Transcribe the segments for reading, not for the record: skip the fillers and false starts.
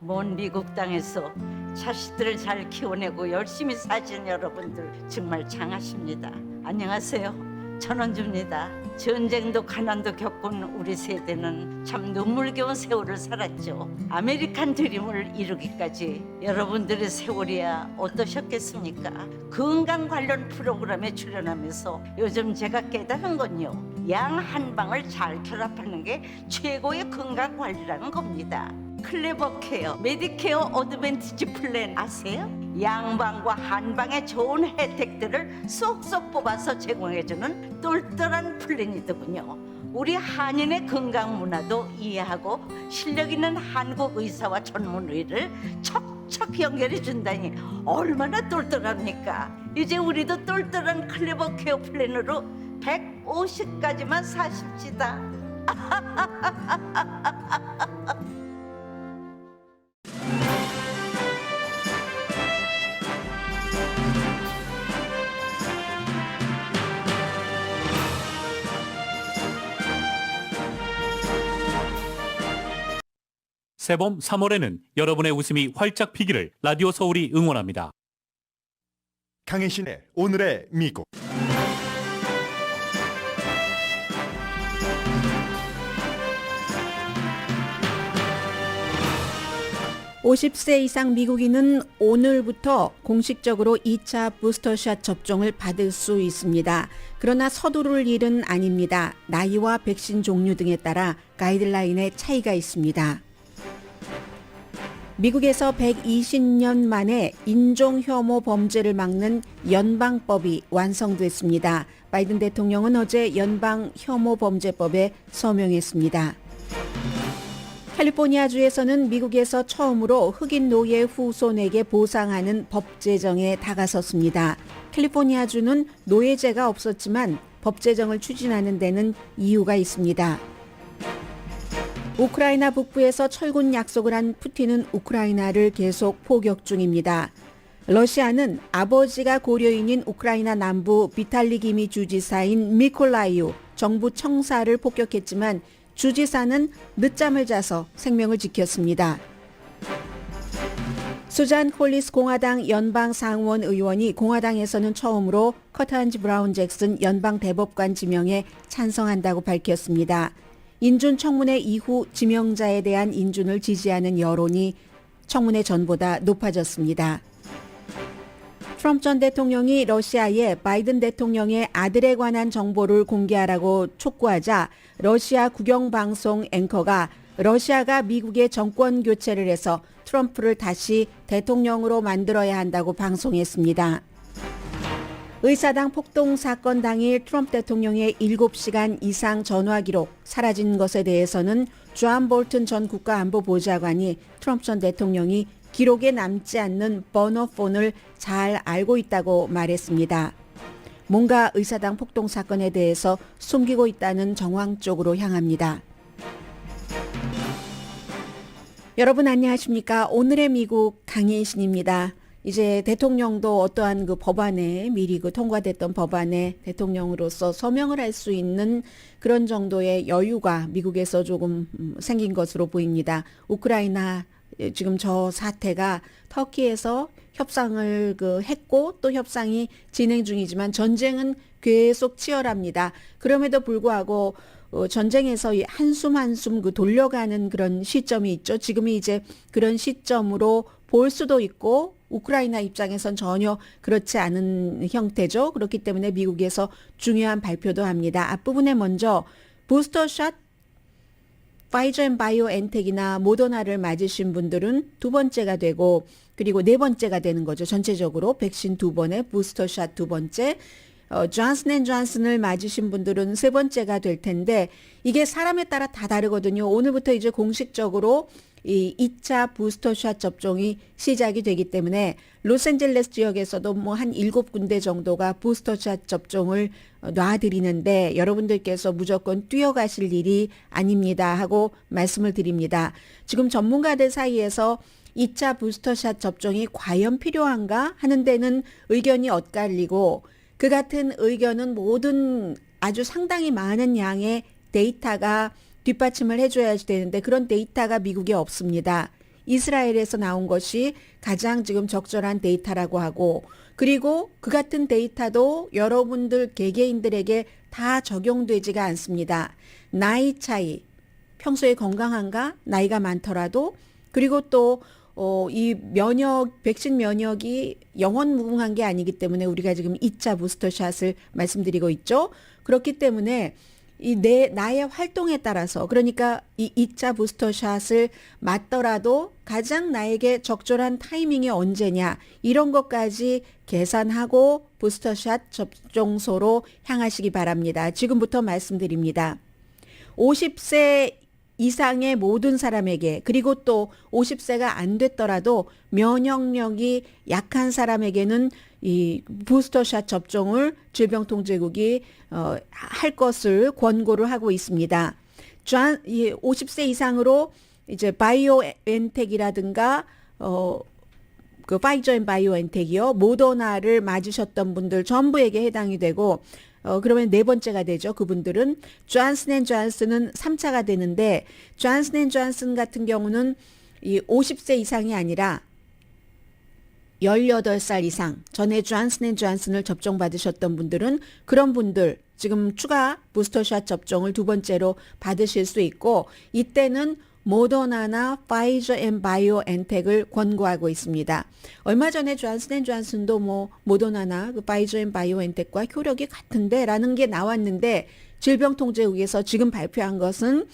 먼 미국 땅에서 자식들을 잘 키워내고 열심히 사신 여러분들 정말 장하십니다. 안녕하세요. 전원주입니다. 전쟁도 가난도 겪은 우리 세대는 참 눈물겨운 세월을 살았죠. 아메리칸 드림을 이루기까지 여러분들의 세월이야 어떠셨겠습니까? 건강 관련 프로그램에 출연하면서 요즘 제가 깨달은 건요, 양 한 방을 잘 결합하는 게 최고의 건강 관리라는 겁니다. 클레버 케어, 메디케어 어드밴티지 플랜 아세요? 양방과 한방의 좋은 혜택들을 쏙쏙 뽑아서 제공해주는 똘똘한 플랜이더군요. 우리 한인의 건강 문화도 이해하고 실력 있는 한국 의사와 전문의를 척척 연결해 준다니 얼마나 똘똘합니까? 이제 우리도 똘똘한 클레버 케어 플랜으로 150까지만 사십시다. 새봄 3월에는 여러분의 웃음이 활짝 피기를 라디오 서울이 응원합니다. 강혜신의 오늘의 미국. (50세) 이상 미국인은 오늘부터 공식적으로 2차 부스터샷 접종을 받을 수 있습니다. 그러나 서두를 일은 아닙니다. 나이와 백신 종류 등에 따라 가이드라인에 차이가 있습니다. 미국에서 120년 만에 인종혐오 범죄를 막는 연방법이 완성됐습니다. 바이든 대통령은 어제 연방혐오범죄법에 서명했습니다. 캘리포니아주에서는 미국에서 처음으로 흑인 노예 후손에게 보상하는 법 제정에 다가섰습니다. 캘리포니아주는 노예제가 없었지만 법 제정을 추진하는 데는 이유가 있습니다. 우크라이나 북부에서 철군 약속을 한 푸틴은 우크라이나를 계속 포격 중입니다. 러시아는 아버지가 고려인인 우크라이나 남부 비탈리기미 주지사인 미콜라이우 정부 청사를 폭격했지만 주지사는 늦잠을 자서 생명을 지켰습니다. 수잔 콜리스 공화당 연방 상원 의원이 공화당에서는 처음으로 커트한지 브라운 잭슨 연방 대법관 지명에 찬성한다고 밝혔습니다. 인준 청문회 이후 지명자에 대한 인준을 지지하는 여론이 청문회 전보다 높아졌습니다. 트럼프 전 대통령이 러시아에 바이든 대통령의 아들에 관한 정보를 공개하라고 촉구하자 러시아 국영방송 앵커가 러시아가 미국의 정권 교체를 해서 트럼프를 다시 대통령으로 만들어야 한다고 방송했습니다. 의사당 폭동 사건 당일 트럼프 대통령의 7시간 이상 전화 기록 사라진 것에 대해서는 존 볼튼 전 국가안보보좌관이 트럼프 전 대통령이 기록에 남지 않는 버너폰을 잘 알고 있다고 말했습니다. 뭔가 의사당 폭동 사건에 대해서 숨기고 있다는 정황 쪽으로 향합니다. 여러분 안녕하십니까? 오늘의 미국 강혜신입니다. 이제 대통령도 어떠한 그 법안에 미리 그 통과됐던 법안에 대통령으로서 서명을 할 수 있는 그런 정도의 여유가 미국에서 조금 생긴 것으로 보입니다. 우크라이나 지금 저 사태가 터키에서 협상을 했고 또 협상이 진행 중이지만 전쟁은 계속 치열합니다. 그럼에도 불구하고 전쟁에서 이 한숨 한숨 돌려가는 그런 시점이 있죠. 지금이 이제 그런 시점으로 볼 수도 있고 우크라이나 입장에선 전혀 그렇지 않은 형태죠. 그렇기 때문에 미국에서 중요한 발표도 합니다. 앞부분에 먼저 부스터샷 파이저 앤 바이오엔텍이나 모더나를 맞으신 분들은 두 번째가 되고 그리고 네 번째가 되는 거죠. 전체적으로 백신 두 번에 부스터샷 두 번째, 존슨 앤 존슨을 맞으신 분들은 세 번째가 될 텐데 이게 사람에 따라 다 다르거든요. 오늘부터 이제 공식적으로 이 2차 부스터샷 접종이 시작이 되기 때문에 로스앤젤레스 지역에서도 뭐 한 7군데 정도가 부스터샷 접종을 놔드리는데 여러분들께서 무조건 뛰어가실 일이 아닙니다 하고 말씀을 드립니다. 지금 전문가들 사이에서 2차 부스터샷 접종이 과연 필요한가 하는 데는 의견이 엇갈리고 그 같은 의견은 모든 아주 상당히 많은 양의 데이터가 뒷받침을 해줘야 되는데 그런 데이터가 미국에 없습니다. 이스라엘에서 나온 것이 가장 지금 적절한 데이터라고 하고, 그리고 그 같은 데이터도 여러분들 개개인들에게 다 적용되지가 않습니다. 나이 차이, 평소에 건강한가? 나이가 많더라도, 그리고 또 이 백신 면역이 영원 무궁한 게 아니기 때문에 우리가 지금 2차 부스터샷을 말씀드리고 있죠. 그렇기 때문에 나의 활동에 따라서, 그러니까 이 2차 부스터샷을 맞더라도 가장 나에게 적절한 타이밍이 언제냐, 이런 것까지 계산하고 부스터샷 접종소로 향하시기 바랍니다. 지금부터 말씀드립니다. 50세 이상의 모든 사람에게, 그리고 또 50세가 안 됐더라도 면역력이 약한 사람에게는 이 부스터샷 접종을 질병통제국이 할 것을 권고를 하고 있습니다. 50세 이상으로 이제 바이오엔텍이라든가 그 파이저 앤 바이오엔텍이요, 모더나를 맞으셨던 분들 전부에게 해당이 되고, 그러면 네 번째가 되죠. 그분들은 존슨 앤 존슨은 3차가 되는데, 존슨 앤 존슨 같은 경우는 이 50세 이상이 아니라 18살 이상 전에 존슨 앤 존슨을 접종받으셨던 분들은, 그런 분들 지금 추가 부스터샷 접종을 두 번째로 받으실 수 있고, 이때는 모더나나 파이저 앤 바이오엔텍을 권고하고 있습니다. 얼마 전에 존슨 앤 존슨도 모더나나 파이저 앤 바이오엔텍과 효력이 같은데 라는 게 나왔는데, 질병통제국에서 지금 발표한 것은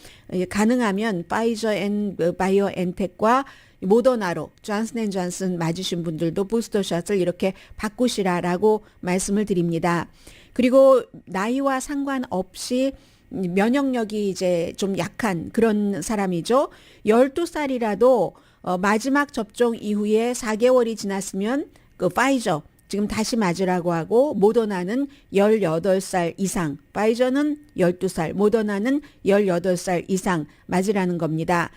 가능하면 파이저 앤 바이오엔텍과 모더나로 존슨 앤 존슨 맞으신 분들도 부스터샷을 이렇게 바꾸시라라고 말씀을 드립니다. 그리고 나이와 상관없이 면역력이 이제 좀 약한 그런 사람이죠. 12살이라도 마지막 접종 이후에 4개월이 지났으면 그 파이저 지금 다시 맞으라고 하고, 모더나는 18살 이상, 파이저는 12살, 모더나는 18살 이상 맞으라는 겁니다.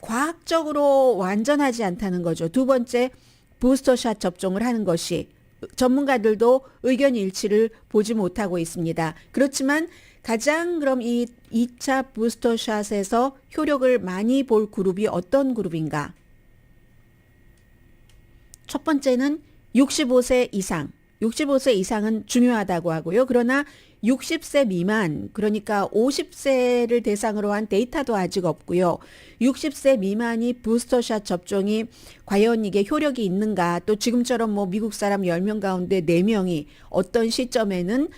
과학적으로 완전하지 않다는 거죠. 두 번째, 부스터샷 접종을 하는 것이 전문가들도 의견 일치를 보지 못하고 있습니다. 그렇지만 가장 그럼 이 2차 부스터샷에서 효력을 많이 볼 그룹이 어떤 그룹인가? 첫 번째는 65세 이상. 65세 이상은 중요하다고 하고요. 그러나 60세 미만, 그러니까 50세를 대상으로 한 데이터도 아직 없고요. 60세 미만이 부스터샷 접종이 과연 이게 효력이 있는가, 또 지금처럼 미국 사람 10명 가운데 4명이 어떤 시점에는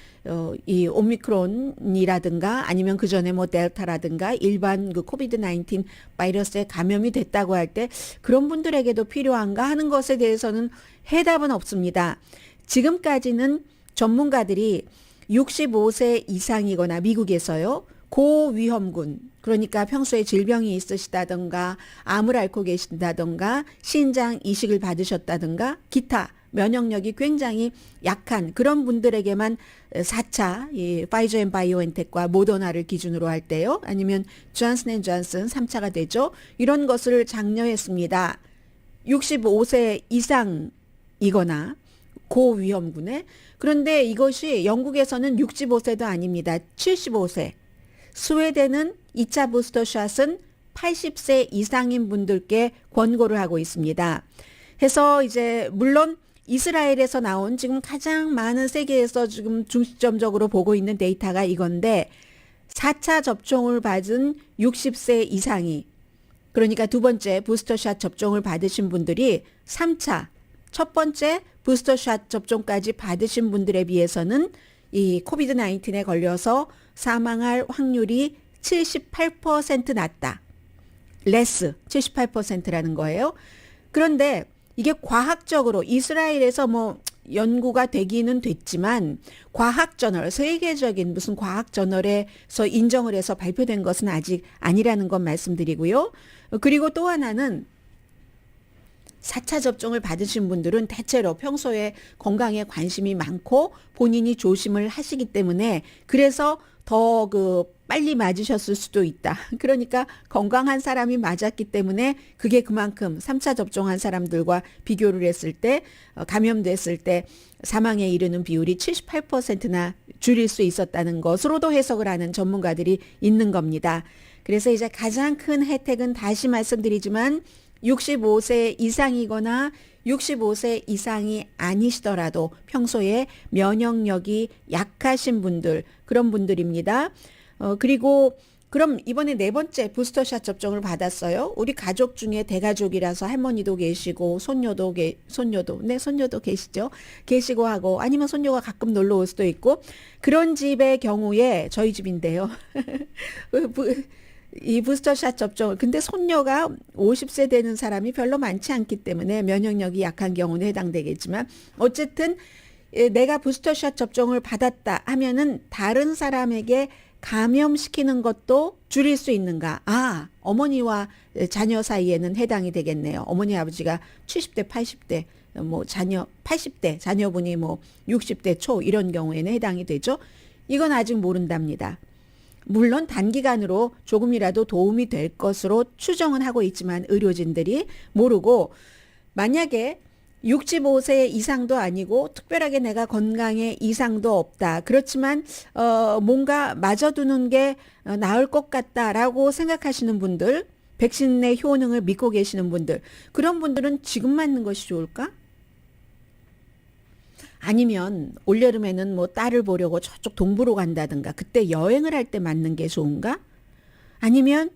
이 오미크론이라든가 아니면 그 전에 델타라든가 일반 그 코비드-19 바이러스에 감염이 됐다고 할 때 그런 분들에게도 필요한가 하는 것에 대해서는 해답은 없습니다. 지금까지는 전문가들이 65세 이상이거나 미국에서요, 고위험군, 그러니까 평소에 질병이 있으시다던가 암을 앓고 계신다던가 신장 이식을 받으셨다던가 기타 면역력이 굉장히 약한 그런 분들에게만 4차 이 파이저 앤 바이오엔텍과 모더나를 기준으로 할 때요, 아니면 존슨 앤 존슨 3차가 되죠. 이런 것을 장려했습니다. 65세 이상이거나 고위험군에. 그런데 이것이 영국에서는 65세도 아닙니다. 75세. 스웨덴은 2차 부스터샷은 80세 이상인 분들께 권고를 하고 있습니다. 해서 이제 물론 이스라엘에서 나온 지금 가장 많은 세계에서 지금 중점적으로 보고 있는 데이터가 이건데, 4차 접종을 받은 60세 이상이, 그러니까 두 번째 부스터샷 접종을 받으신 분들이 3차 첫 번째 부스터샷 접종까지 받으신 분들에 비해서는 이 코비드-19에 걸려서 사망할 확률이 78% 낮다. 레스 78%라는 거예요. 그런데 이게 과학적으로 이스라엘에서 연구가 되기는 됐지만 과학 저널, 세계적인 무슨 과학 저널에서 인정을 해서 발표된 것은 아직 아니라는 것 말씀드리고요. 그리고 또 하나는 4차 접종을 받으신 분들은 대체로 평소에 건강에 관심이 많고 본인이 조심을 하시기 때문에 그래서 더 빨리 맞으셨을 수도 있다. 그러니까 건강한 사람이 맞았기 때문에 그게 그만큼 3차 접종한 사람들과 비교를 했을 때 감염됐을 때 사망에 이르는 비율이 78%나 줄일 수 있었다는 것으로도 해석을 하는 전문가들이 있는 겁니다. 그래서 이제 가장 큰 혜택은 다시 말씀드리지만 65세 이상이거나 65세 이상이 아니시더라도 평소에 면역력이 약하신 분들, 그런 분들입니다. 그리고 그럼 이번에 네 번째 부스터샷 접종을 받았어요. 우리 가족 중에 대가족이라서 할머니도 계시고 손녀도 계시죠. 계시고 하고 아니면 손녀가 가끔 놀러 올 수도 있고 그런 집의 경우에 저희 집인데요. 이 부스터샷 접종을 근데 손녀가 50세 되는 사람이 별로 많지 않기 때문에 면역력이 약한 경우는 해당되겠지만 어쨌든 내가 부스터샷 접종을 받았다 하면은 다른 사람에게 감염시키는 것도 줄일 수 있는가? 어머니와 자녀 사이에는 해당이 되겠네요. 어머니 아버지가 70대, 80대, 뭐 자녀 80대, 자녀분이 뭐 60대 초 이런 경우에는 해당이 되죠. 이건 아직 모른답니다. 물론 단기간으로 조금이라도 도움이 될 것으로 추정은 하고 있지만 의료진들이 모르고 만약에 65세 이상도 아니고 특별하게 내가 건강에 이상도 없다. 그렇지만 뭔가 맞아두는 게 나을 것 같다라고 생각하시는 분들, 백신의 효능을 믿고 계시는 분들, 그런 분들은 지금 맞는 것이 좋을까? 아니면 올여름에는 뭐 딸을 보려고 저쪽 동부로 간다든가 그때 여행을 할 때 맞는 게 좋은가? 아니면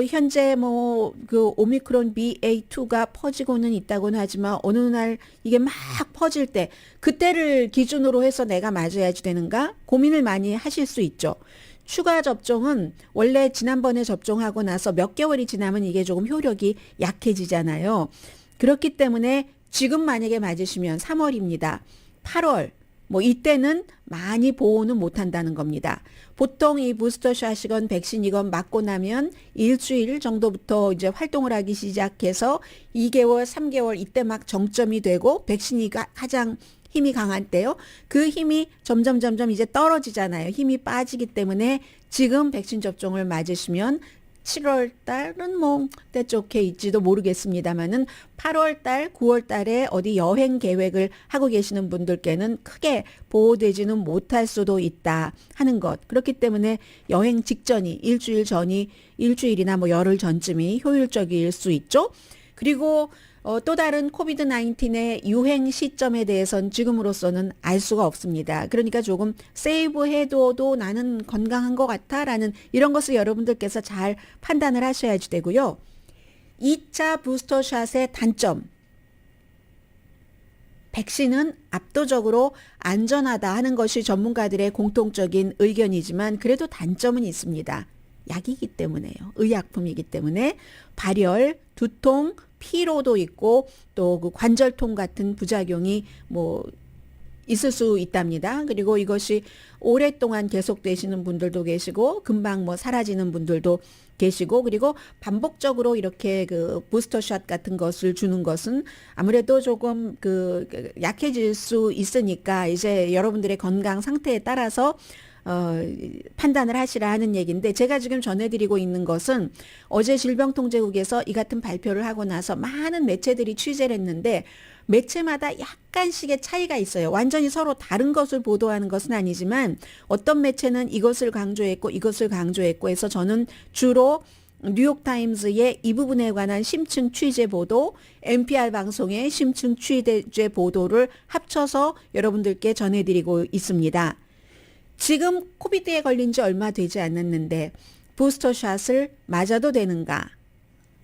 현재 뭐 그 오미크론 BA2가 퍼지고는 있다고는 하지만 어느 날 이게 막 퍼질 때 그때를 기준으로 해서 내가 맞아야지 되는가? 고민을 많이 하실 수 있죠. 추가 접종은 원래 지난번에 접종하고 나서 몇 개월이 지나면 이게 조금 효력이 약해지잖아요. 그렇기 때문에 지금 만약에 맞으시면 3월입니다. 8월 뭐 이때는 많이 보호는 못한다는 겁니다. 보통 이 부스터샷이건 백신이건 맞고 나면 일주일 정도부터 이제 활동을 하기 시작해서 2개월, 3개월 이때 막 정점이 되고 백신이 가장 힘이 강한 때요. 그 힘이 점점 이제 떨어지잖아요. 힘이 빠지기 때문에 지금 백신 접종을 맞으시면 7월 달은 뭐 때쪽에 있지도 모르겠습니다만은 8월 달, 9월 달에 어디 여행 계획을 하고 계시는 분들께는 크게 보호되지는 못할 수도 있다 하는 것. 그렇기 때문에 여행 직전이 일주일 전이 일주일이나 뭐 열흘 전쯤이 효율적일 수 있죠. 그리고 또 다른 코비드 19의 유행 시점에 대해서는 지금으로서는 알 수가 없습니다. 그러니까 조금 세이브해둬도 나는 건강한 것 같아라는 이런 것을 여러분들께서 잘 판단을 하셔야지 되고요. 2차 부스터샷의 단점. 백신은 압도적으로 안전하다 하는 것이 전문가들의 공통적인 의견이지만 그래도 단점은 있습니다. 약이기 때문에요. 의약품이기 때문에 발열, 두통, 피로도 있고 또 그 관절통 같은 부작용이 뭐 있을 수 있답니다. 그리고 이것이 오랫동안 계속되시는 분들도 계시고 금방 뭐 사라지는 분들도 계시고 그리고 반복적으로 이렇게 그 부스터샷 같은 것을 주는 것은 아무래도 조금 그 약해질 수 있으니까 이제 여러분들의 건강 상태에 따라서 판단을 하시라 하는 얘기인데 제가 지금 전해드리고 있는 것은 어제 질병통제국에서 이 같은 발표를 하고 나서 많은 매체들이 취재를 했는데 매체마다 약간씩의 차이가 있어요. 완전히 서로 다른 것을 보도하는 것은 아니지만 어떤 매체는 이것을 강조했고 이것을 강조했고 해서 저는 주로 뉴욕타임즈의 이 부분에 관한 심층 취재 보도, NPR 방송의 심층 취재 보도를 합쳐서 여러분들께 전해드리고 있습니다. 지금 코비드에 걸린 지 얼마 되지 않았는데 부스터샷을 맞아도 되는가?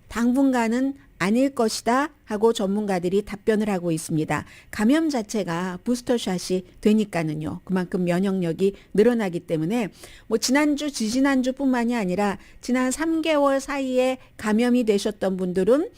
당분간은 아닐 것이다 하고 전문가들이 답변을 하고 있습니다. 감염 자체가 부스터샷이 되니까는요. 그만큼 면역력이 늘어나기 때문에 뭐 지난주, 지지난주뿐만이 아니라 지난 3개월 사이에 감염이 되셨던 분들은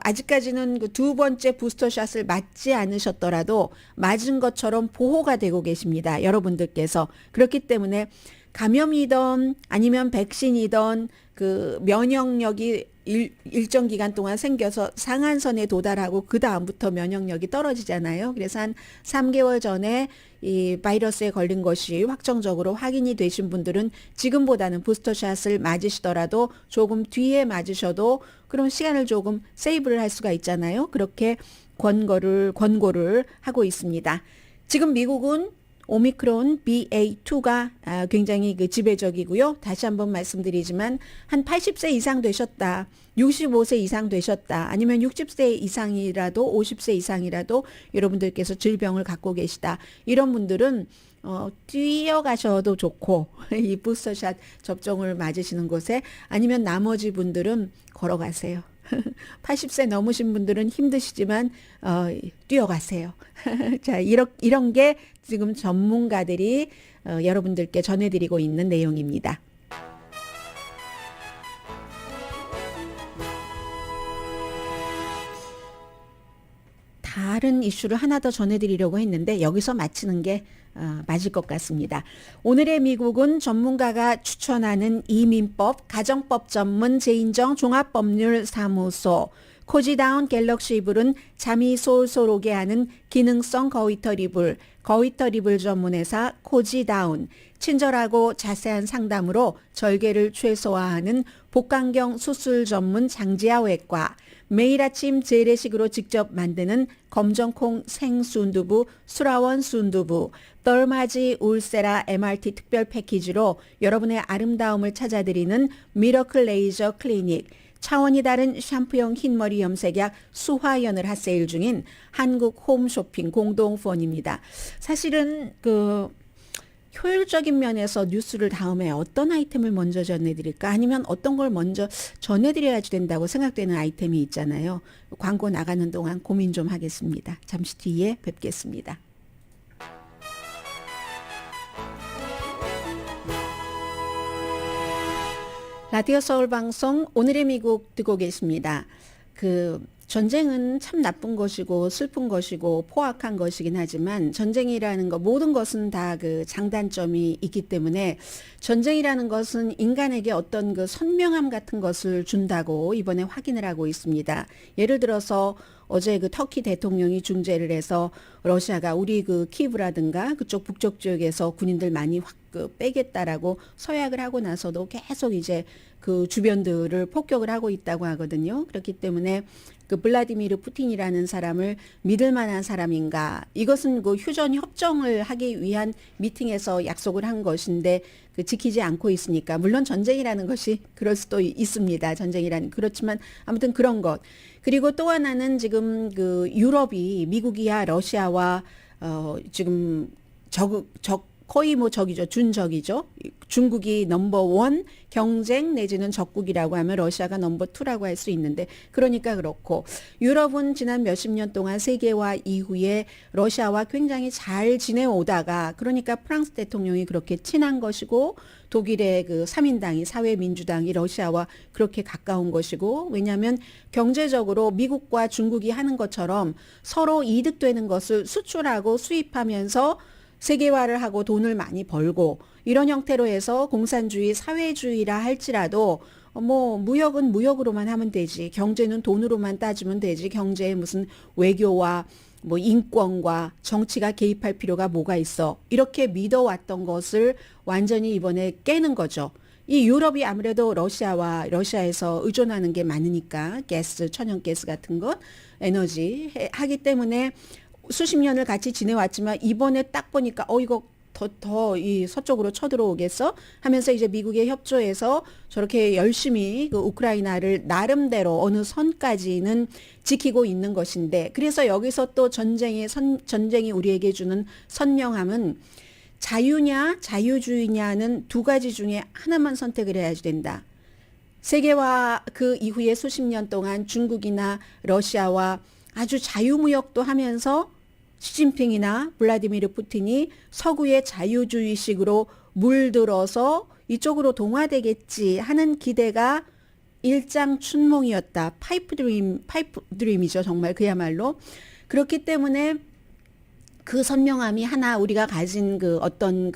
아직까지는 그 두 번째 부스터샷을 맞지 않으셨더라도 맞은 것처럼 보호가 되고 계십니다. 여러분들께서. 그렇기 때문에 감염이든 아니면 백신이든 그 면역력이 일정 기간 동안 생겨서 상한선에 도달하고 그 다음부터 면역력이 떨어지잖아요. 그래서 한 3개월 전에 이 바이러스에 걸린 것이 확정적으로 확인이 되신 분들은 지금보다는 부스터샷을 맞으시더라도 조금 뒤에 맞으셔도 그런 시간을 조금 세이브를 할 수가 있잖아요. 그렇게 권고를 하고 있습니다. 지금 미국은 오미크론 BA2가 굉장히 그 지배적이고요. 다시 한번 말씀드리지만 한 80세 이상 되셨다, 65세 이상 되셨다, 아니면 60세 이상이라도 50세 이상이라도 여러분들께서 질병을 갖고 계시다. 이런 분들은 뛰어가셔도 좋고 이 부스터샷 접종을 맞으시는 곳에, 아니면 나머지 분들은 걸어가세요. 80세 넘으신 분들은 힘드시지만 뛰어가세요. 자, 이런 게 지금 전문가들이 여러분들께 전해드리고 있는 내용입니다. 다른 이슈를 하나 더 전해드리려고 했는데 여기서 마치는 게 맞을 것 같습니다. 오늘의 미국은 전문가가 추천하는 이민법, 가정법 전문 제인정 종합법률사무소, 코지다운 갤럭시 이불은 잠이 솔솔 오게 하는 기능성 거위털 이불 전문회사 코지다운, 친절하고 자세한 상담으로 절개를 최소화하는 복강경 수술 전문 장지아 외과, 매일 아침 재래식으로 직접 만드는 검정콩 생순두부 수라원 순두부, 덜마지 울세라 MRT 특별 패키지로 여러분의 아름다움을 찾아드리는 미러클 레이저 클리닉, 차원이 다른 샴푸용 흰머리 염색약 수화연을 핫세일 중인 한국 홈쇼핑 공동후원입니다. 사실은 효율적인 면에서 뉴스를 다음에 어떤 아이템을 먼저 전해드릴까, 아니면 어떤 걸 먼저 전해드려야지 된다고 생각되는 아이템이 있잖아요. 광고 나가는 동안 고민 좀 하겠습니다. 잠시 뒤에 뵙겠습니다. 라디오 서울 방송 오늘의 미국 듣고 계십니다. 전쟁은 참 나쁜 것이고 슬픈 것이고 포악한 것이긴 하지만, 전쟁이라는 것, 모든 것은 다 장단점이 있기 때문에 전쟁이라는 것은 인간에게 어떤 선명함 같은 것을 준다고 이번에 확인을 하고 있습니다. 예를 들어서 어제 터키 대통령이 중재를 해서 러시아가 우리 키브라든가 그쪽 북쪽 지역에서 군인들 많이 확 빼겠다라고 서약을 하고 나서도 계속 이제 주변들을 폭격을 하고 있다고 하거든요. 그렇기 때문에 블라디미르 푸틴이라는 사람을 믿을 만한 사람인가? 이것은 휴전 협정을 하기 위한 미팅에서 약속을 한 것인데 지키지 않고 있으니까, 물론 전쟁이라는 것이 그럴 수도 있습니다. 그렇지만 아무튼 그런 것. 그리고 또 하나는 지금 유럽이 미국이야 러시아와 지금 거의 적이죠. 준적이죠. 중국이 넘버1 경쟁 내지는 적국이라고 하면 러시아가 넘버2라고 할 수 있는데, 그러니까 그렇고, 유럽은 지난 몇십 년 동안 세계화 이후에 러시아와 굉장히 잘 지내오다가, 그러니까 프랑스 대통령이 그렇게 친한 것이고, 독일의 3인당이 사회민주당이 러시아와 그렇게 가까운 것이고, 왜냐하면 경제적으로 미국과 중국이 하는 것처럼 서로 이득되는 것을 수출하고 수입하면서 세계화를 하고 돈을 많이 벌고, 이런 형태로 해서 공산주의, 사회주의라 할지라도 무역은 무역으로만 하면 되지, 경제는 돈으로만 따지면 되지, 경제에 무슨 외교와 인권과 정치가 개입할 필요가 뭐가 있어, 이렇게 믿어왔던 것을 완전히 이번에 깨는 거죠. 이 유럽이 아무래도 러시아에서 의존하는 게 많으니까, 천연가스 같은 것, 에너지 하기 때문에 수십 년을 같이 지내왔지만, 이번에 딱 보니까 이거 더 이 서쪽으로 쳐들어오겠어 하면서 이제 미국에 협조해서 저렇게 열심히 우크라이나를 나름대로 어느 선까지는 지키고 있는 것인데, 그래서 여기서 또 전쟁이 우리에게 주는 선명함은, 자유냐 자유주의냐는 두 가지 중에 하나만 선택을 해야지 된다. 세계화 이후에 수십 년 동안 중국이나 러시아와 아주 자유무역도 하면서 시진핑이나 블라디미르 푸틴이 서구의 자유주의식으로 물들어서 이쪽으로 동화되겠지 하는 기대가 일장춘몽이었다. 파이프 드림이죠. 정말 그야말로. 그렇기 때문에 선명함이 하나 우리가 가진 어떤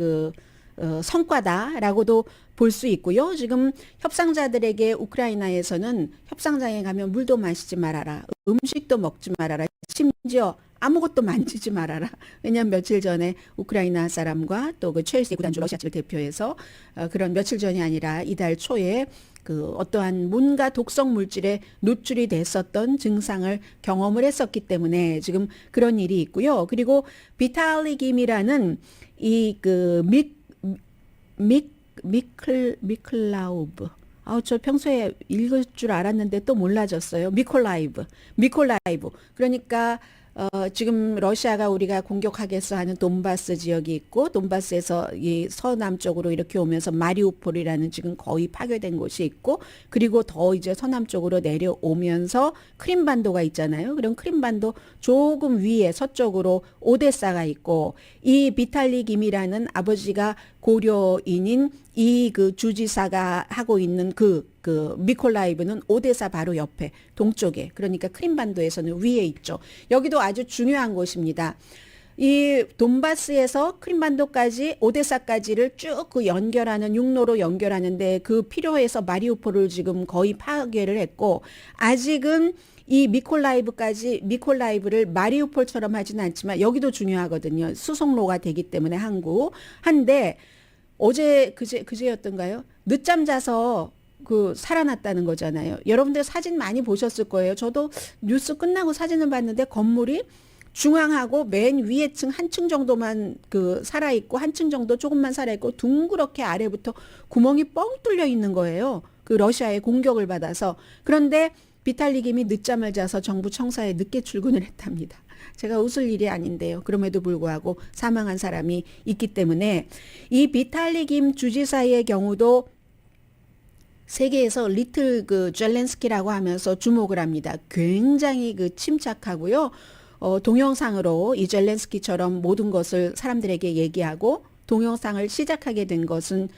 성과다라고도 볼 수 있고요. 지금 협상자들에게 우크라이나에서는 협상장에 가면 물도 마시지 말아라, 음식도 먹지 말아라, 심지어 아무것도 만지지 말아라. 왜냐하면 며칠 전에 우크라이나 사람과 또 그 첼시 구단주 러시아를 대표해서 그런 며칠 전이 아니라 이달 초에 그 어떠한 뭔가 독성 물질에 노출이 됐었던 증상을 경험을 했었기 때문에 지금 그런 일이 있고요. 그리고 비탈리 김이라는 이 그 미클라우브. 저 평소에 읽을 줄 알았는데 또 몰라졌어요. 미콜라이브. 그러니까 지금 러시아가 우리가 공격하겠어 하는 돈바스 지역이 있고, 돈바스에서 이 서남쪽으로 이렇게 오면서 마리우폴이라는 지금 거의 파괴된 곳이 있고, 그리고 더 이제 서남쪽으로 내려오면서 크림반도가 있잖아요. 그럼 크림반도 조금 위에 서쪽으로 오데사가 있고, 이 비탈리 김이라는 아버지가 고려인인 이 그 주지사가 하고 있는 그 미콜라이브는 오데사 바로 옆에 동쪽에, 그러니까 크림반도에서는 위에 있죠. 여기도 아주 중요한 곳입니다. 이 돈바스에서 크림반도까지 오데사까지를 쭉 그 연결하는 육로로 연결하는데 그 필요해서 마리우폴을 지금 거의 파괴를 했고, 아직은 이 미콜라이브를 마리우폴처럼 하지는 않지만 여기도 중요하거든요. 수송로가 되기 때문에 한데 그제였던가요? 늦잠 자서 그 살아났다는 거잖아요. 여러분들 사진 많이 보셨을 거예요. 저도 뉴스 끝나고 사진을 봤는데 건물이 중앙하고 맨 위에 층 한 층 정도만 그 살아있고 한 층 정도 조금만 살아있고 둥그렇게 아래부터 구멍이 뻥 뚫려 있는 거예요. 그 러시아의 공격을 받아서. 그런데 비탈리 김이 늦잠을 자서 정부 청사에 늦게 출근을 했답니다. 제가 웃을 일이 아닌데요. 그럼에도 불구하고 사망한 사람이 있기 때문에 이 비탈리 김 주지사의 경우도 세계에서 리틀 그 젤렌스키라고 하면서 주목을 합니다. 굉장히 그 침착하고요. 동영상으로 이 젤렌스키처럼 모든 것을 사람들에게 얘기하고, 동영상을 시작하게 된 것은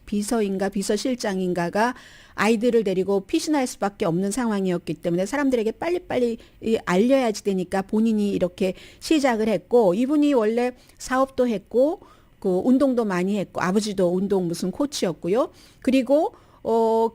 비서인가 비서실장인가가 아이들을 데리고 피신할 수밖에 없는 상황이었기 때문에 사람들에게 빨리빨리 알려야지 되니까 본인이 이렇게 시작을 했고, 이분이 원래 사업도 했고 그 운동도 많이 했고, 아버지도 운동 무슨 코치였고요. 그리고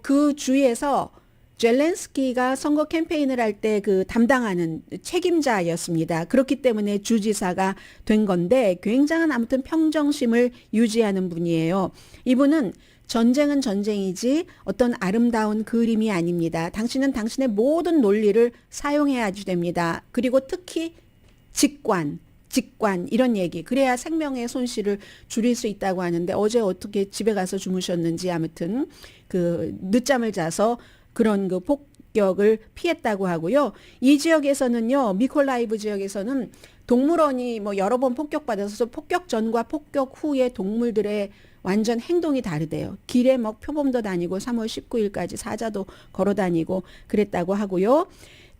그 주위에서 젤렌스키가 선거 캠페인을 할 때 그 담당하는 책임자였습니다. 그렇기 때문에 주지사가 된 건데, 굉장한 아무튼 평정심을 유지하는 분이에요. 이분은 전쟁은 전쟁이지 어떤 아름다운 그림이 아닙니다. 당신은 당신의 모든 논리를 사용해야지 됩니다. 그리고 특히 직관 이런 얘기. 그래야 생명의 손실을 줄일 수 있다고 하는데, 어제 어떻게 집에 가서 주무셨는지 아무튼 그 늦잠을 자서 그런 그 폭격을 피했다고 하고요. 이 지역에서는요, 미콜라이브 지역에서는 동물원이 뭐 여러 번 폭격받아서 폭격 전과 폭격 후에 동물들의 완전 행동이 다르대요. 길에 막 표범도 다니고 3월 19일까지 사자도 걸어 다니고 그랬다고 하고요.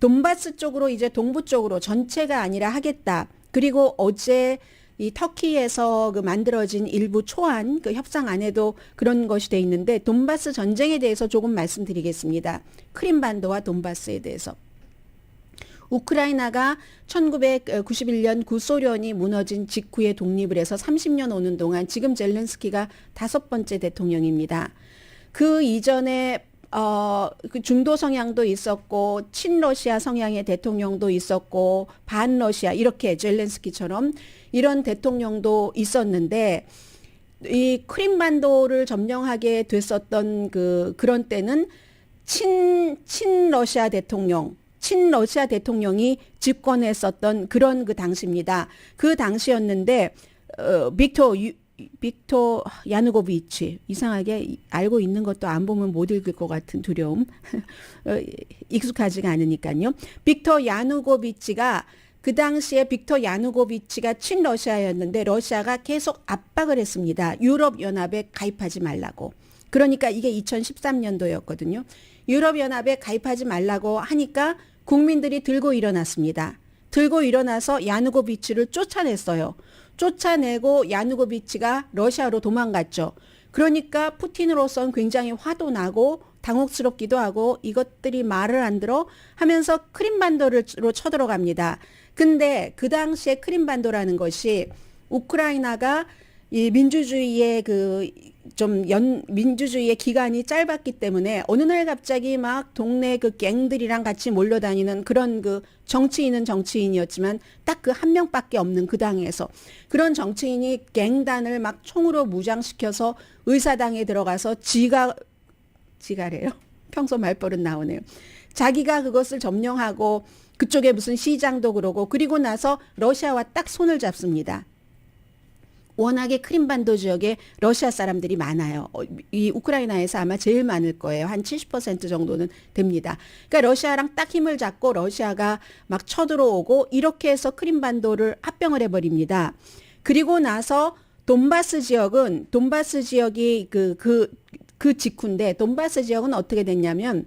돈바스 쪽으로 이제 동부 쪽으로 전체가 아니라 하겠다. 그리고 어제 이 터키에서 그 만들어진 일부 초안 그 협상안에도 그런 것이 돼 있는데, 돈바스 전쟁에 대해서 조금 말씀드리겠습니다. 크림반도와 돈바스에 대해서. 우크라이나가 1991년 구소련이 무너진 직후에 독립을 해서 30년 오는 동안 지금 젤렌스키가 5번째 대통령입니다. 그 이전에 그 중도 성향도 있었고 친러시아 성향의 대통령도 있었고 반러시아 이렇게 젤렌스키처럼 이런 대통령도 있었는데, 이 크림반도를 점령하게 됐었던 그런 때는 친러시아 대통령이 집권했었던 그런 그 당시입니다. 그 당시였는데 빅토 야누고비치, 이상하게 알고 있는 것도 안 보면 못 읽을 것 같은 두려움. 익숙하지가 않으니까요. 빅토 야누고비치가 그 당시에 친러시아였는데 러시아가 계속 압박을 했습니다. 유럽연합에 가입하지 말라고. 그러니까 이게 2013년도였거든요. 유럽연합에 가입하지 말라고 하니까 국민들이 들고 일어났습니다. 들고 일어나서 야누고비치를 쫓아냈어요. 쫓아내고 야누고비치가 러시아로 도망갔죠. 그러니까 푸틴으로서는 굉장히 화도 나고 당혹스럽기도 하고 이것들이 말을 안 들어 하면서 크림반도로 쳐들어갑니다. 근데 그 당시에 크림반도라는 것이 우크라이나가 이 민주주의의 민주주의의 기간이 짧았기 때문에 어느 날 갑자기 막 동네 그 갱들이랑 같이 몰려다니는 그런 그 정치인이었지만 딱 그 한 명밖에 없는 그 당에서 그런 정치인이 갱단을 막 총으로 무장시켜서 의사당에 들어가서 지가래요. 평소 말버릇 나오네요. 자기가 그것을 점령하고 그쪽에 무슨 시장도 그러고 그리고 나서 러시아와 딱 손을 잡습니다. 워낙에 크림반도 지역에 러시아 사람들이 많아요. 이 우크라이나에서 아마 제일 많을 거예요. 한 70% 정도는 됩니다. 그러니까 러시아랑 딱 힘을 잡고 러시아가 막 쳐들어오고 이렇게 해서 크림반도를 합병을 해버립니다. 그리고 나서 돈바스 지역이 그 직후인데 돈바스 지역은 어떻게 됐냐면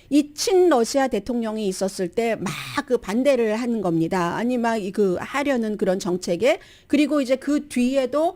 이 친러시아 대통령이 있었을 때 막 그 반대를 하는 겁니다. 아니 막 그 하려는 그런 정책에 그리고 이제 그 뒤에도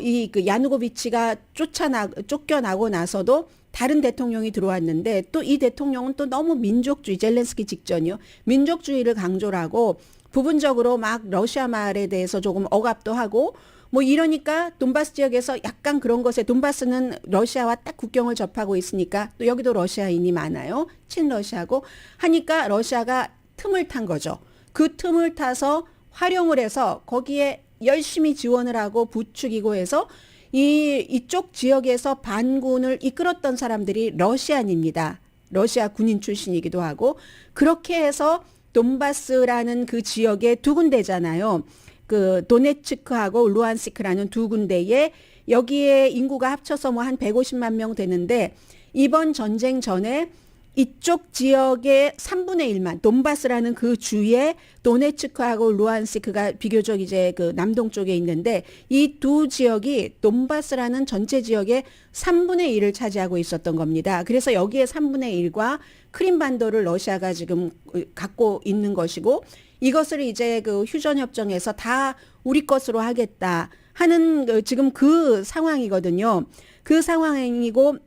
이 그 야누고비치가 쫓겨나고 나서도 다른 대통령이 들어왔는데 또 이 대통령은 또 너무 민족주의 젤렌스키 직전이요. 민족주의를 강조를 하고 부분적으로 막 러시아 말에 대해서 조금 억압도 하고 뭐 이러니까 돈바스 지역에서 약간 그런 것에 돈바스는 러시아와 딱 국경을 접하고 있으니까 또 여기도 러시아인이 많아요. 친러시아고 하니까 러시아가 틈을 탄 거죠. 그 틈을 타서 활용을 해서 거기에 열심히 지원을 하고 부추기고 해서 이쪽 지역에서 반군을 이끌었던 사람들이 러시안입니다. 러시아 군인 출신이기도 하고 그렇게 해서 돈바스라는 그 지역에 두 군데잖아요. 그 도네츠크하고 루안스크라는 두 군데에 여기에 인구가 합쳐서 뭐 한 150만 명 되는데 이번 전쟁 전에 이쪽 지역의 3분의 1만 돈바스라는 그 주에 도네츠크하고 루안스크가 비교적 이제 그 남동쪽에 있는데 이 두 지역이 돈바스라는 전체 지역의 3분의 1을 차지하고 있었던 겁니다. 그래서 여기에 3분의 1과 크림반도를 러시아가 지금 갖고 있는 것이고 이것을 이제 그 휴전협정에서 다 우리 것으로 하겠다 하는 지금 그 상황이거든요. 그 상황이고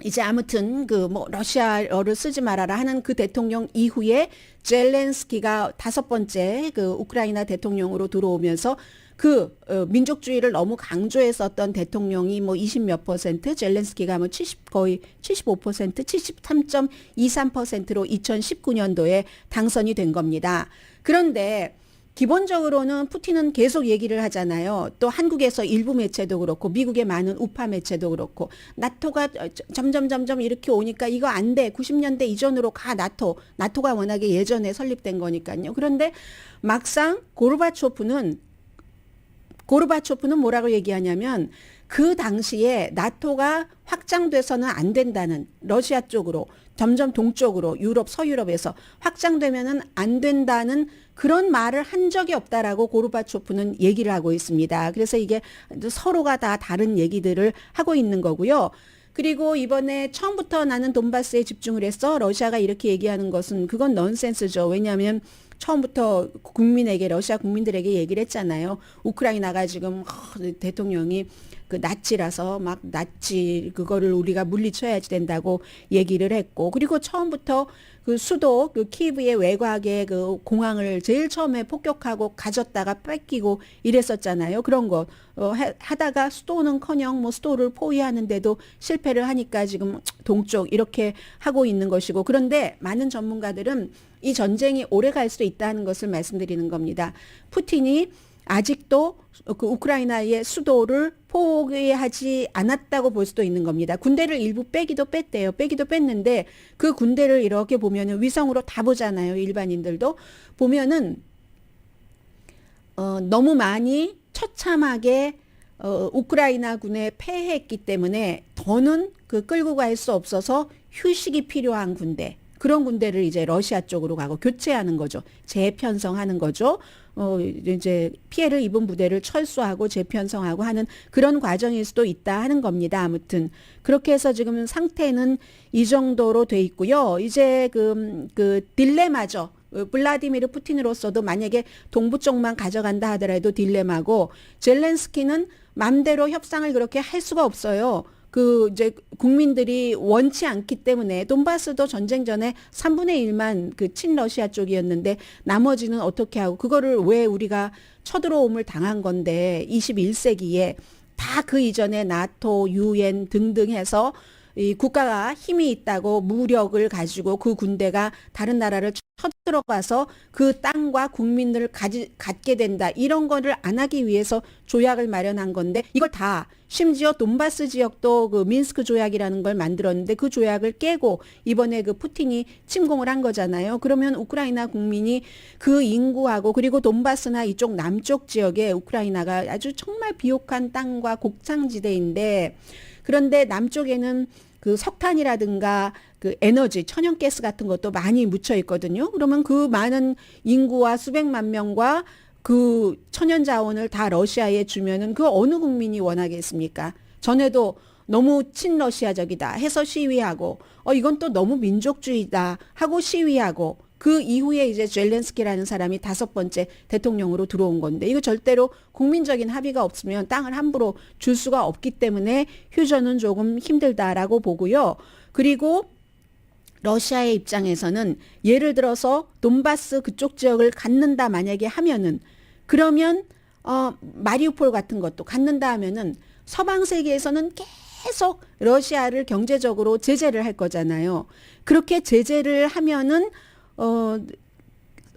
이제 아무튼 그 뭐 러시아어를 쓰지 말아라 하는 그 대통령 이후에 젤렌스키가 5번째 그 우크라이나 대통령으로 들어오면서 그 민족주의를 너무 강조했었던 대통령이 뭐 20몇 %, 젤렌스키가 뭐 거의 75%, 73.23%로 2019년도에 당선이 된 겁니다. 그런데 기본적으로는 푸틴은 계속 얘기를 하잖아요. 또 한국에서 일부 매체도 그렇고 미국의 많은 우파 매체도 그렇고 나토가 점점 이렇게 오니까 이거 안 돼. 90년대 이전으로 가 나토가 워낙에 예전에 설립된 거니까요. 그런데 막상 고르바초프는 뭐라고 얘기하냐면 그 당시에 나토가 확장돼서는 안 된다는 러시아 쪽으로 점점 동쪽으로 유럽 서유럽에서 확장되면은 안 된다는 그런 말을 한 적이 없다라고 고르바초프는 얘기를 하고 있습니다. 그래서 이게 서로가 다 다른 얘기들을 하고 있는 거고요. 그리고 이번에 처음부터 나는 돈바스에 집중을 했어. 러시아가 이렇게 얘기하는 것은 그건 넌센스죠. 왜냐하면 처음부터 러시아 국민들에게 얘기를 했잖아요. 우크라이나가 지금 대통령이 그 나치라서 막 나치 그거를 우리가 물리쳐야지 된다고 얘기를 했고 그리고 처음부터 그 수도 그 키예브의 외곽의 그 공항을 제일 처음에 폭격하고 가졌다가 뺏기고 이랬었잖아요. 그런 거 하다가 수도는커녕 뭐 수도를 포위하는데도 실패를 하니까 지금 동쪽 이렇게 하고 있는 것이고 그런데 많은 전문가들은 이 전쟁이 오래 갈 수 있다는 것을 말씀드리는 겁니다. 푸틴이 아직도 그 우크라이나의 수도를 포기하지 않았다고 볼 수도 있는 겁니다. 군대를 일부 빼기도 뺐는데 그 군대를 이렇게 보면은 위성으로 다 보잖아요. 일반인들도 보면은 너무 많이 처참하게 우크라이나 군에 패했기 때문에 더는 그 끌고 갈 수 없어서 휴식이 필요한 군대. 그런 군대를 이제 러시아 쪽으로 가고 교체하는 거죠. 재편성하는 거죠. 이제 피해를 입은 부대를 철수하고 재편성하고 하는 그런 과정일 수도 있다 하는 겁니다. 아무튼 그렇게 해서 지금 상태는 이 정도로 돼 있고요. 이제 그 딜레마죠. 블라디미르 푸틴으로서도 만약에 동부 쪽만 가져간다 하더라도 딜레마고 젤렌스키는 맘대로 협상을 그렇게 할 수가 없어요. 그 이제 국민들이 원치 않기 때문에 돈바스도 전쟁 전에 3분의 1만 그 친러시아 쪽이었는데 나머지는 어떻게 하고 그거를 왜 우리가 쳐들어옴을 당한 건데 21세기에 다 그 이전에 나토, 유엔 등등 해서 이 국가가 힘이 있다고 무력을 가지고 그 군대가 다른 나라를 쳐들어가서 그 땅과 국민들을 갖게 된다. 이런 거를 안 하기 위해서 조약을 마련한 건데 이걸 다 심지어 돈바스 지역도 그 민스크 조약이라는 걸 만들었는데 그 조약을 깨고 이번에 그 푸틴이 침공을 한 거잖아요. 그러면 우크라이나 국민이 그 인구하고 그리고 돈바스나 이쪽 남쪽 지역에 우크라이나가 아주 정말 비옥한 땅과 곡창지대인데 그런데 남쪽에는 그 석탄이라든가 그 에너지, 천연가스 같은 것도 많이 묻혀 있거든요. 그러면 그 많은 인구와 수백만 명과 그 천연자원을 다 러시아에 주면은 그 어느 국민이 원하겠습니까? 전에도 너무 친러시아적이다 해서 시위하고, 이건 또 너무 민족주의다 하고 시위하고, 그 이후에 이제 젤렌스키라는 사람이 5번째 대통령으로 들어온 건데 이거 절대로 국민적인 합의가 없으면 땅을 함부로 줄 수가 없기 때문에 휴전은 조금 힘들다라고 보고요. 그리고 러시아의 입장에서는 예를 들어서 돈바스 그쪽 지역을 갖는다 만약에 하면은 그러면 마리우폴 같은 것도 갖는다 하면은 서방 세계에서는 계속 러시아를 경제적으로 제재를 할 거잖아요. 그렇게 제재를 하면은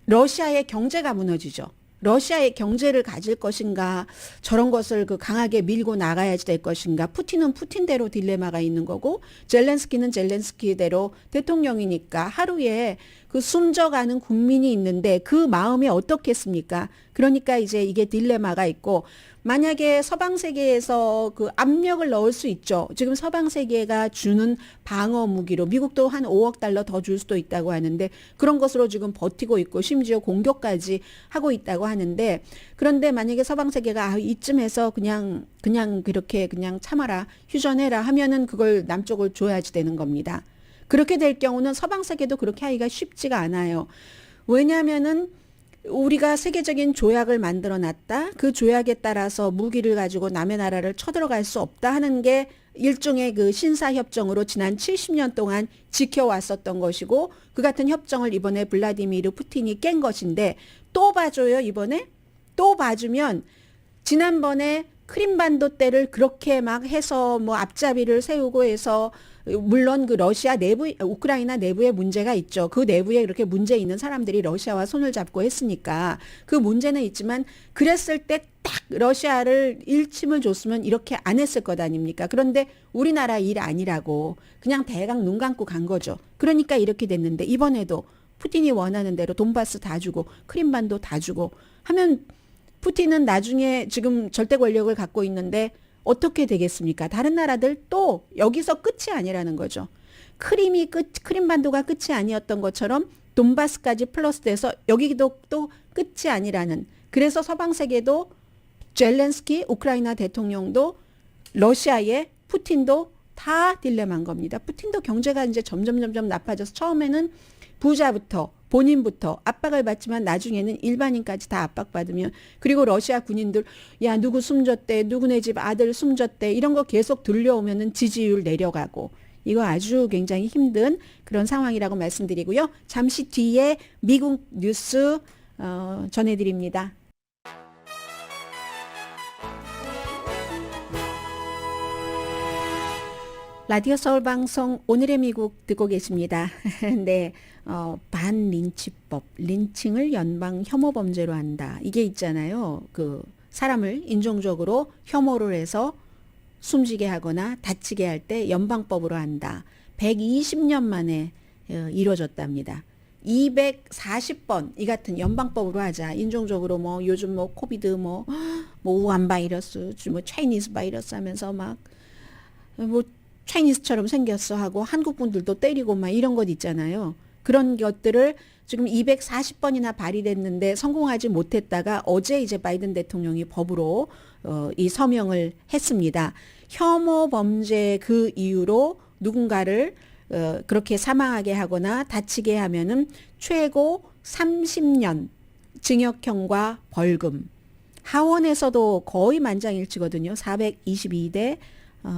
러시아의 경제가 무너지죠. 러시아의 경제를 가질 것인가, 저런 것을 그 강하게 밀고 나가야지 될 것인가. 푸틴은 푸틴대로 딜레마가 있는 거고, 젤렌스키는 젤렌스키대로 대통령이니까 하루에 그 숨져가는 국민이 있는데 그 마음이 어떻겠습니까? 그러니까 이제 이게 딜레마가 있고, 만약에 서방 세계에서 그 압력을 넣을 수 있죠. 지금 서방 세계가 주는 방어 무기로 미국도 한 5억 달러 더 줄 수도 있다고 하는데 그런 것으로 지금 버티고 있고 심지어 공격까지 하고 있다고 하는데 그런데 만약에 서방 세계가 이쯤에서 그냥 그렇게 그냥 참아라, 휴전해라 하면은 그걸 남쪽을 줘야지 되는 겁니다. 그렇게 될 경우는 서방 세계도 그렇게 하기가 쉽지가 않아요. 왜냐하면은 우리가 세계적인 조약을 만들어 놨다. 그 조약에 따라서 무기를 가지고 남의 나라를 쳐들어갈 수 없다 하는 게 일종의 그 신사협정으로 지난 70년 동안 지켜왔었던 것이고 그 같은 협정을 이번에 블라디미르 푸틴이 깬 것인데 또 봐줘요. 이번에 또 봐주면 지난번에 크림반도 때를 그렇게 막 해서 뭐 앞잡이를 세우고 해서 물론 그 러시아 내부, 우크라이나 내부에 문제가 있죠. 그 내부에 그렇게 문제 있는 사람들이 러시아와 손을 잡고 했으니까 그 문제는 있지만 그랬을 때 딱 러시아를 일침을 줬으면 이렇게 안 했을 것 아닙니까? 그런데 우리나라 일 아니라고 그냥 대강 눈 감고 간 거죠. 그러니까 이렇게 됐는데 이번에도 푸틴이 원하는 대로 돈바스 다 주고 크림반도 다 주고 하면 푸틴은 나중에 지금 절대 권력을 갖고 있는데 어떻게 되겠습니까? 다른 나라들 또 여기서 끝이 아니라는 거죠. 크림반도가 끝이 아니었던 것처럼 돈바스까지 플러스돼서 여기도 또 끝이 아니라는. 그래서 서방 세계도 젤렌스키 우크라이나 대통령도 러시아의 푸틴도 다 딜레마인 겁니다. 푸틴도 경제가 이제 점점 나빠져서 처음에는 부자부터 본인부터 압박을 받지만 나중에는 일반인까지 다 압박받으면 그리고 러시아 군인들 야 누구 숨졌대 누구네 집 아들 숨졌대 이런 거 계속 들려오면은 지지율 내려가고 이거 아주 굉장히 힘든 그런 상황이라고 말씀드리고요. 잠시 뒤에 미국 뉴스 전해드립니다. 라디오 서울 방송 오늘의 미국 듣고 계십니다. 네, 반린치법, 린칭을 연방 혐오 범죄로 한다. 이게 있잖아요. 그 사람을 인종적으로 혐오를 해서 숨지게 하거나 다치게 할 때 연방법으로 한다. 120년 만에 이루어졌답니다. 240번 이 같은 연방법으로 하자. 인종적으로 뭐 요즘 뭐 코비드 뭐 우한 바이러스, 뭐 차이니스 바이러스 하면서 막 뭐 차이니스처럼 생겼어 하고 한국 분들도 때리고 막 이런 것 있잖아요. 그런 것들을 지금 240번이나 발의됐는데 성공하지 못했다가 어제 이제 바이든 대통령이 법으로 이 서명을 했습니다. 혐오 범죄 그 이유로 누군가를 그렇게 사망하게 하거나 다치게 하면은 최고 30년 징역형과 벌금. 하원에서도 거의 만장일치거든요. 422대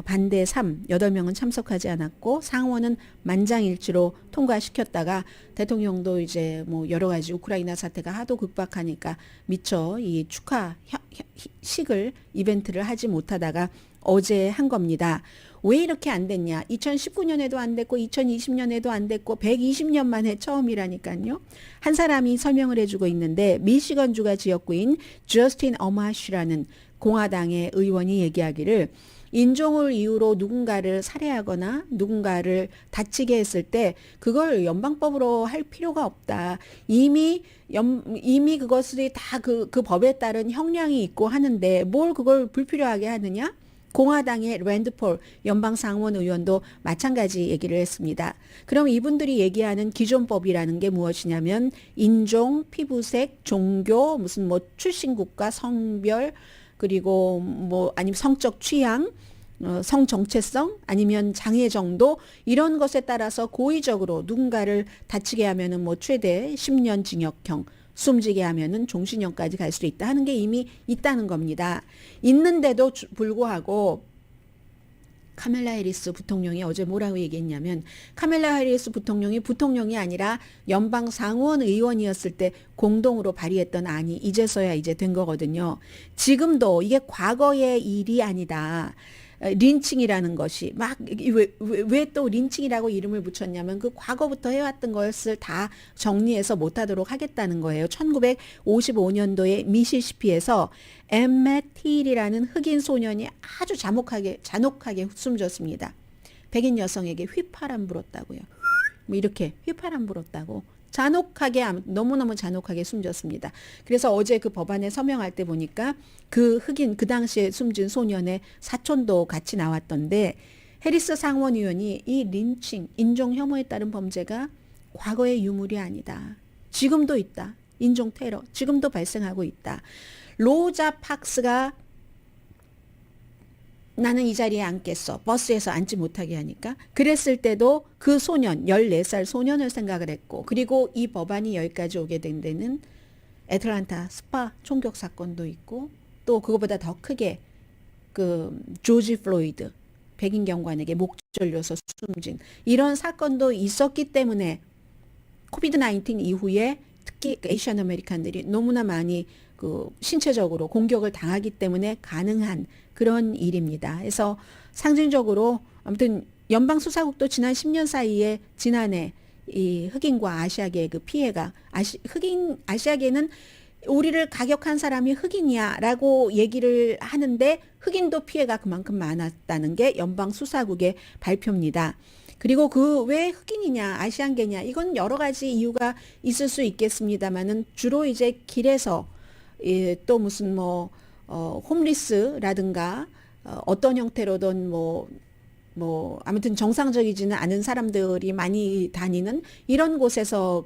반대 3, 8명은 참석하지 않았고 상원은 만장일치로 통과시켰다가 대통령도 이제 뭐 여러 가지 우크라이나 사태가 하도 극박하니까 미처 이 축하 식을 이벤트를 하지 못하다가 어제 한 겁니다. 왜 이렇게 안 됐냐? 2019년에도 안 됐고 2020년에도 안 됐고 120년 만에 처음이라니까요. 한 사람이 설명을 해주고 있는데 미시건주가 지역구인 저스틴 어마쉬라는 공화당의 의원이 얘기하기를 인종을 이유로 누군가를 살해하거나 누군가를 다치게 했을 때 그걸 연방법으로 할 필요가 없다. 이미 그것이 다 그 법에 따른 형량이 있고 하는데 뭘 그걸 불필요하게 하느냐? 공화당의 랜드폴 연방 상원 의원도 마찬가지 얘기를 했습니다. 그럼 이분들이 얘기하는 기존법이라는 게 무엇이냐면 인종, 피부색, 종교, 무슨 뭐 출신 국가, 성별, 그리고 뭐 아니면 성적 취향, 성 정체성 아니면 장애 정도 이런 것에 따라서 고의적으로 누군가를 다치게 하면은 뭐 최대 10년 징역형, 숨지게 하면은 종신형까지 갈 수도 있다 하는 게 이미 있다는 겁니다. 있는데도 불구하고 카멜라 해리스 부통령이 어제 뭐라고 얘기했냐면 카멜라 해리스 부통령이 부통령이 아니라 연방 상원 의원이었을 때 공동으로 발의했던 안이 이제서야 이제 된 거거든요. 지금도 이게 과거의 일이 아니다. 린칭이라는 것이 막 왜 또 린칭이라고 이름을 붙였냐면 그 과거부터 해왔던 것을 다 정리해서 못하도록 하겠다는 거예요. 1955년도에 미시시피에서 엠맷 힐이라는 흑인 소년이 아주 잔혹하게 숨졌습니다. 백인 여성에게 휘파람 불었다고요. 뭐 이렇게 휘파람 불었다고. 잔혹하게 너무너무 잔혹하게 숨졌습니다. 그래서 어제 그 법안에 서명할 때 보니까 그 흑인 그 당시에 숨진 소년의 사촌도 같이 나왔던데 해리스 상원 의원이 이 린칭 인종 혐오에 따른 범죄가 과거의 유물이 아니다. 지금도 있다. 인종 테러 지금도 발생하고 있다. 로자 팍스가 나는 이 자리에 앉겠어. 버스에서 앉지 못하게 하니까. 그랬을 때도 그 소년, 14살 소년을 생각을 했고, 그리고 이 법안이 여기까지 오게 된 데는 애틀란타 스파 총격 사건도 있고, 또 그거보다 더 크게 그 조지 플로이드, 백인 경관에게 목 졸려서 숨진 이런 사건도 있었기 때문에 코비드 19 이후에 특히 에이시안 아메리칸들이 너무나 많이 그 신체적으로 공격을 당하기 때문에 가능한 그런 일입니다. 그래서 상징적으로 아무튼 연방수사국도 지난 10년 사이에 지난해 이 흑인과 아시아계의 그 피해가 아시아계는 우리를 가격한 사람이 흑인이야라고 얘기를 하는데 흑인도 피해가 그만큼 많았다는 게 연방수사국의 발표입니다. 그리고 그 왜 흑인이냐 아시안계냐 이건 여러 가지 이유가 있을 수 있겠습니다만은 주로 이제 길에서 또 무슨 홈리스라든가 어떤 형태로든 아무튼 정상적이지는 않은 사람들이 많이 다니는 이런 곳에서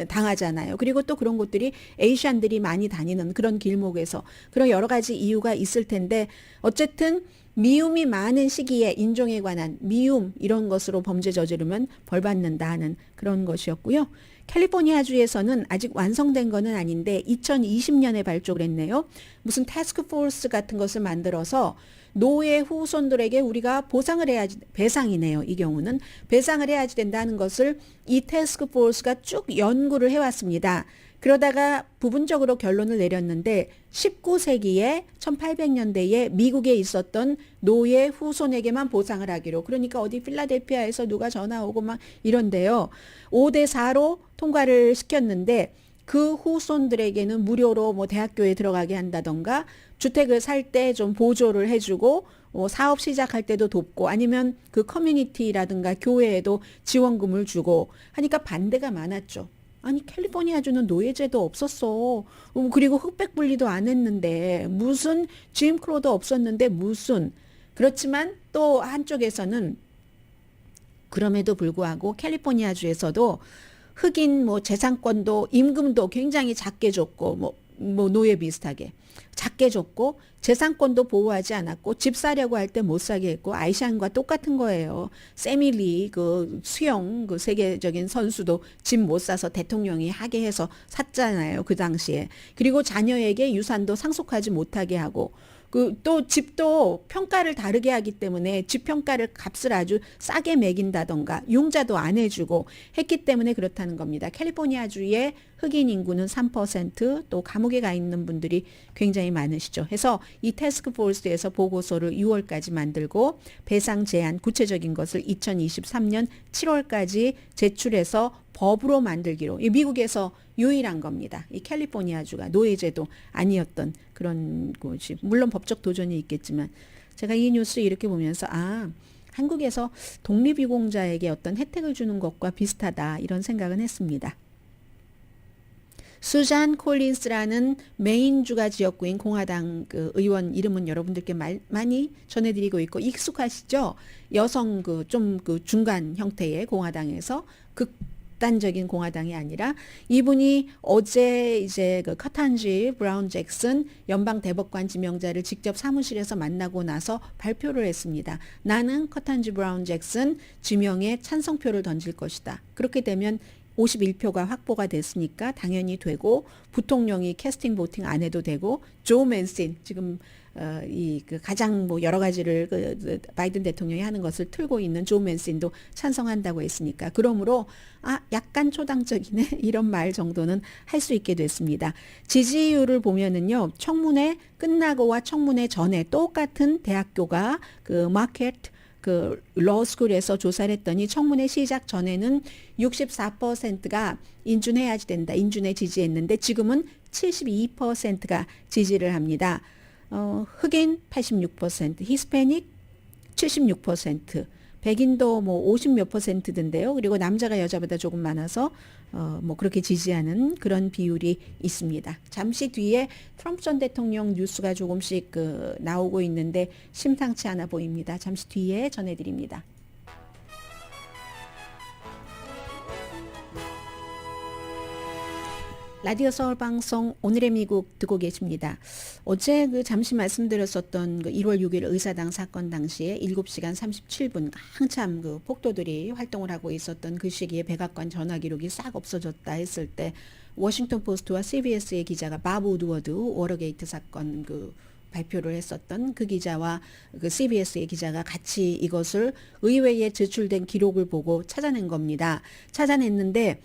당하잖아요. 그리고 또 그런 곳들이 에이시안들이 많이 다니는 그런 길목에서 그런 여러 가지 이유가 있을 텐데 어쨌든 미움이 많은 시기에 인종에 관한 미움 이런 것으로 범죄 저지르면 벌 받는다 하는 그런 것이었고요. 캘리포니아주에서는 아직 완성된 거는 아닌데 2020년에 발족을 했네요. 무슨 태스크포스 같은 것을 만들어서 노예 후손들에게 우리가 보상을 해야지 배상이네요. 이 경우는 배상을 해야지 된다는 것을 이 태스크포스가 쭉 연구를 해왔습니다. 그러다가 부분적으로 결론을 내렸는데 19세기에 1800년대에 미국에 있었던 노예 후손에게만 보상을 하기로 그러니까 어디 필라델피아에서 누가 전화 오고 막 이런데요. 5대4로 통과를 시켰는데 그 후손들에게는 무료로 대학교에 들어가게 한다던가 주택을 살 때 좀 보조를 해주고 사업 시작할 때도 돕고 아니면 그 커뮤니티라든가 교회에도 지원금을 주고 하니까 반대가 많았죠. 아니 캘리포니아주는 노예제도 없었어. 그리고 흑백 분리도 안 했는데 무슨 짐 크로도 없었는데 무슨 그렇지만 또 한쪽에서는 그럼에도 불구하고 캘리포니아주에서도 흑인 재산권도 임금도 굉장히 작게 줬고 노예 비슷하게 작게 줬고 재산권도 보호하지 않았고 집 사려고 할 때 못 사게 했고 아이샨과 똑같은 거예요. 세밀리 수영 세계적인 선수도 집 못 사서 대통령이 하게 해서 샀잖아요. 그 당시에. 그리고 자녀에게 유산도 상속하지 못하게 하고 그 또 집도 평가를 다르게 하기 때문에 집 평가를 값을 아주 싸게 매긴다던가 융자도 안 해주고 했기 때문에 그렇다는 겁니다. 캘리포니아주의 흑인 인구는 3%, 또 감옥에 가 있는 분들이 굉장히 많으시죠. 해서 이 태스크포스에서 보고서를 6월까지 만들고 배상 제한 구체적인 것을 2023년 7월까지 제출해서 법으로 만들기로, 이 미국에서 유일한 겁니다. 이 캘리포니아주가 노예제도 아니었던 그런 곳이, 물론 법적 도전이 있겠지만 제가 이 뉴스 이렇게 보면서 한국에서 독립유공자에게 어떤 혜택을 주는 것과 비슷하다 이런 생각은 했습니다. 수잔 콜린스라는 메인주가 지역구인 공화당 그 의원 이름은 여러분들께 많이 전해드리고 있고 익숙하시죠? 여성 좀 중간 형태의 공화당에서 극단적인 공화당이 아니라, 이분이 어제 이제 그 커탄지 브라운 잭슨 연방 대법관 지명자를 직접 사무실에서 만나고 나서 발표를 했습니다. 나는 커탄지 브라운 잭슨 지명에 찬성표를 던질 것이다. 그렇게 되면 51표가 확보가 됐으니까 당연히 되고, 부통령이 캐스팅 보팅 안 해도 되고, 조 맨신 지금 가장 여러 가지를 바이든 대통령이 하는 것을 틀고 있는 조 맨신도 찬성한다고 했으니까, 그러므로 약간 초당적이네 이런 말 정도는 할 수 있게 됐습니다. 지지율을 보면은요, 청문회 끝나고와 청문회 전에 똑같은 대학교가 마켓 러스쿨에서 조사를 했더니 청문회 시작 전에는 64%가 인준해야지 된다, 인준에 지지했는데 지금은 72%가 지지를 합니다. 흑인 86%, 히스패닉 76%, 백인도 50몇 %든데요. 그리고 남자가 여자보다 조금 많아서 그렇게 지지하는 그런 비율이 있습니다. 잠시 뒤에 트럼프 전 대통령 뉴스가 조금씩 나오고 있는데 심상치 않아 보입니다. 잠시 뒤에 전해드립니다. 라디오 서울 방송 오늘의 미국 듣고 계십니다. 어제 잠시 말씀드렸었던 1월 6일 의사당 사건 당시에 7시간 37분 한참 폭도들이 활동을 하고 있었던 그 시기에 백악관 전화 기록이 싹 없어졌다 했을 때, 워싱턴 포스트와 CBS의 기자가 밥 우드워드 워터게이트 사건 발표를 했었던 그 기자와 CBS의 기자가 같이 이것을 의회에 제출된 기록을 보고 찾아낸 겁니다. 찾아냈는데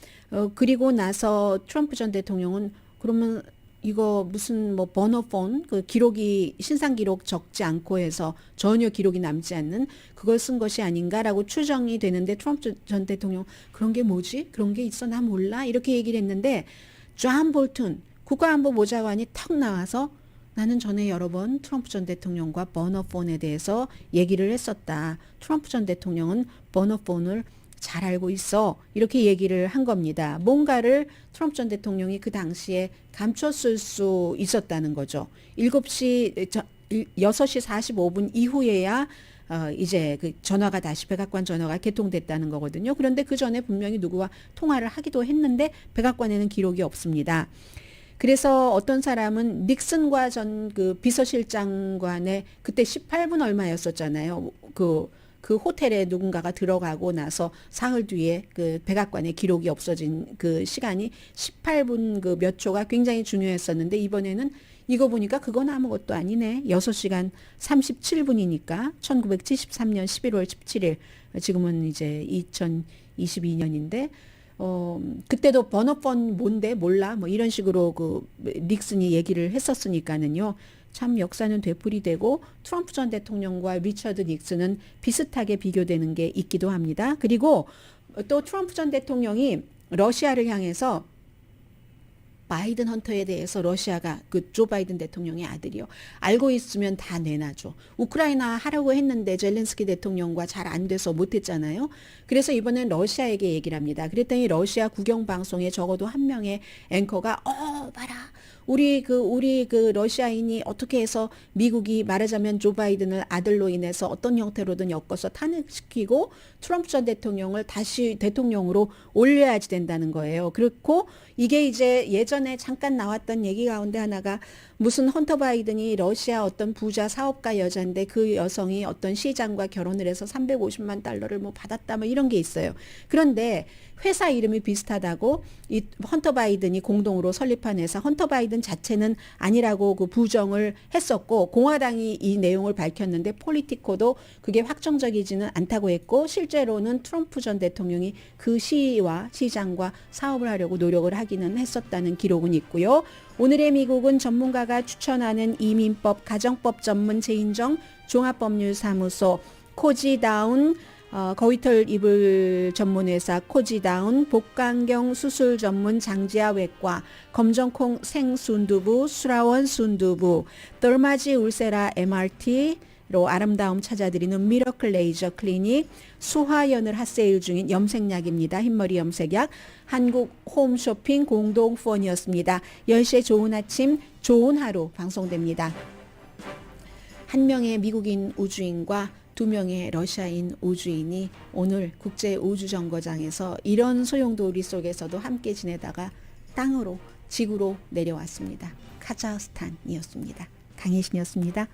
그리고 나서 트럼프 전 대통령은 그러면 이거 무슨 버너폰 기록이 신상 기록 적지 않고 해서 전혀 기록이 남지 않는 그걸 쓴 것이 아닌가라고 추정이 되는데, 트럼프 전 대통령 그런 게 뭐지? 그런 게 있어? 나 몰라? 이렇게 얘기를 했는데, 존 볼튼 국가안보보좌관이 턱 나와서 나는 전에 여러 번 트럼프 전 대통령과 버너폰에 대해서 얘기를 했었다. 트럼프 전 대통령은 버너폰을 잘 알고 있어. 이렇게 얘기를 한 겁니다. 뭔가를 트럼프 전 대통령이 그 당시에 감췄을 수 있었다는 거죠. 6시 45분 이후에야 이제 전화가 다시 백악관 전화가 개통됐다는 거거든요. 그런데 그 전에 분명히 누구와 통화를 하기도 했는데 백악관에는 기록이 없습니다. 그래서 어떤 사람은 닉슨과 전 비서실장관의 그때 18분 얼마였었잖아요. 그 호텔에 누군가가 들어가고 나서 사흘 뒤에 백악관의 기록이 없어진 그 시간이 18분 몇 초가 굉장히 중요했었는데, 이번에는 이거 보니까 그건 아무것도 아니네. 6시간 37분이니까 1973년 11월 17일, 지금은 이제 2022년인데 그때도 번호폰 뭔데 몰라 이런 식으로 닉슨이 얘기를 했었으니까는요. 참 역사는 되풀이되고 트럼프 전 대통령과 리처드 닉슨은 비슷하게 비교되는 게 있기도 합니다. 그리고 또 트럼프 전 대통령이 러시아를 향해서 바이든 헌터에 대해서 러시아가 조 바이든 대통령의 아들이요, 알고 있으면 다 내놔줘. 우크라이나 하려고 했는데 젤렌스키 대통령과 잘 안 돼서 못했잖아요. 그래서 이번엔 러시아에게 얘기를 합니다. 그랬더니 러시아 국영방송에 적어도 한 명의 앵커가 봐라. 우리 러시아인이 어떻게 해서 미국이 말하자면 조 바이든을 아들로 인해서 어떤 형태로든 엮어서 탄핵시키고 트럼프 전 대통령을 다시 대통령으로 올려야지 된다는 거예요. 그렇고 이게 이제 예전 전에 잠깐 나왔던 얘기 가운데 하나가 무슨 헌터 바이든이 러시아 어떤 부자 사업가 여자인데 그 여성이 어떤 시장과 결혼을 해서 350만 달러를 뭐 받았다 뭐 이런 게 있어요. 그런데 회사 이름이 비슷하다고 이 헌터 바이든이 공동으로 설립한 회사 헌터 바이든 자체는 아니라고 그 부정을 했었고 공화당이 이 내용을 밝혔는데 폴리티코도 그게 확정적이지는 않다고 했고 실제로는 트럼프 전 대통령이 그 시와 시장과 사업을 하려고 노력을 하기는 했었다는 기록은 있고요. 오늘의 미국은 전문가가 추천하는 이민법 가정법 전문 제인정 종합법률사무소 코지다운 거위털 이불 전문회사 코지다운 복강경 수술 전문 장지아 외과 검정콩 생순두부 수라원 순두부 덜마지 울세라 MRT로 아름다움 찾아드리는 미러클 레이저 클리닉 수화연을 핫세일 중인 염색약입니다. 흰머리 염색약 한국 홈쇼핑 공동 후원이었습니다. 10시에 좋은 아침 좋은 하루 방송됩니다. 한 명의 미국인 우주인과 2명의 러시아인 우주인이 오늘 국제우주정거장에서 이런 소용돌이 속에서도 함께 지내다가 땅으로 지구로 내려왔습니다. 카자흐스탄이었습니다. 강혜신이었습니다.